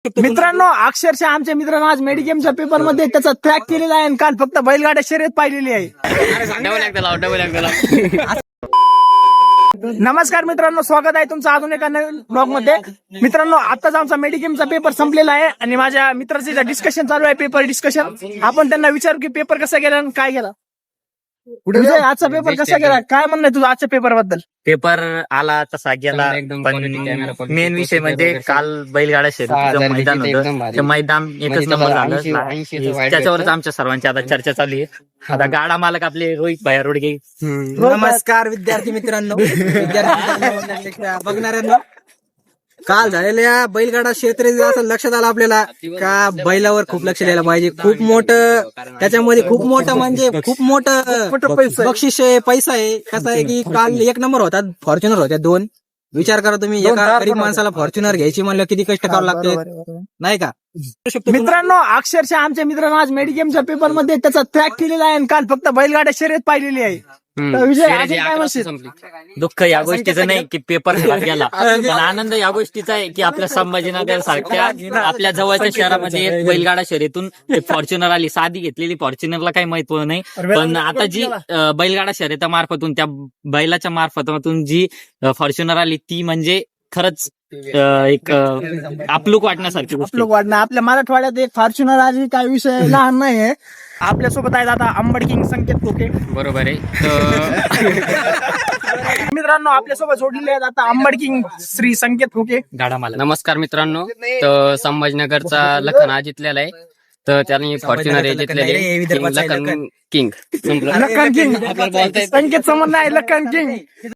मित्रांनो, अक्षरशः आमच्या मित्रांनो आज मेडिकेमच्या पेपर मध्ये त्याचा ट्रॅक केलेला आहे आणि काल फक्त बैलगाड्या शर्यत पाहिलेली आहे. नमस्कार मित्रांनो, स्वागत आहे तुमचं अजून एका नवीन ब्लॉग मध्ये. मित्रांनो, आताच आमचा मेडिकेमचा पेपर संपलेला आहे आणि माझ्या मित्राचे डिस्कशन चालू आहे, पेपर डिस्कशन. आपण त्यांना विचारू की पेपर कसा गेला आणि काय गेला. आजचा पेपर कसा गेला, काय म्हणणं आहे तुझं आजच्या पेपर बद्दल? पेपर आला तसा गेला, पण मेन विषय म्हणजे काल बैलगाडा शर्यतीचं मैदान होतं. ते मैदान एकच नंबर झालं, त्याच्यावरच आमच्या सर्वांची आता चर्चा चालू आहे. आता गाडा मालक आपले रोहित भाई रोडगे. नमस्कार विद्यार्थी मित्रांनो, बघणाऱ्यांना. काल झालेल्या बैलगाडा क्षेत्र असं लक्षात आलं आपल्याला का बैलावर खूप लक्ष द्यायला पाहिजे. खूप मोठं त्याच्यामध्ये, खूप मोठं म्हणजे खूप मोठं बक्षीस आहे, पैसा आहे. कसं आहे की काल एक नंबर होता, फॉर्च्युनर होत्या 2. विचार करा तुम्ही, एका गरीब माणसाला फॉर्च्युनर घ्यायची म्हणलं किती कष्ट करावं लागते, नाही का? मित्रांनो, अक्षरशः आमच्या मित्रांनो आज मेडिकेमच्या पेपर मध्ये त्याचा ट्रॅक केलेला आहे आणि काल फक्त बैलगाड्या शर्यत पाहिलेली आहे. विजय, अजून काय म्हणशील? दुःख या गोष्टीचं नाही की पेपर गेला, पण आनंद या गोष्टीचा आहे की आपल्या संभाजीनगर सारख्या आपल्या जवळच्या शहरामध्ये एक बैलगाडा शर्यतून फॉर्च्युनर आली. साधी घेतलेली फॉर्च्युनरला काही महत्व नाही, पण आता जी बैलगाडा शर्यतामार्फतून, त्या बैलाच्या मार्फतून जी फॉर्च्युनर आली ती म्हणजे खरंच एक आपलूक वाटण्यासारखी गोष्ट. आपलूक वाटणं. आपल्या मराठवाड्यात एक फॉर्च्युनर आली, काय विषय लहान नाहीये. आपल्यासोबत आहेत आता अंबड किंग संकेत खोके. बरोबर आहे. मित्रांनो, आपल्यासोबत जोडलेले आहेत आता अंबड किंग श्री संकेत खोके. गाडा मालक. नमस्कार मित्रांनो, तर संभाजीनगरचा लखन हा जिंकलेला आहे, तर त्याने फॉर्च्युनर हे जिंकलेले लखन किंग. लखन किंग संकेत समोर नाही, लखन किंग.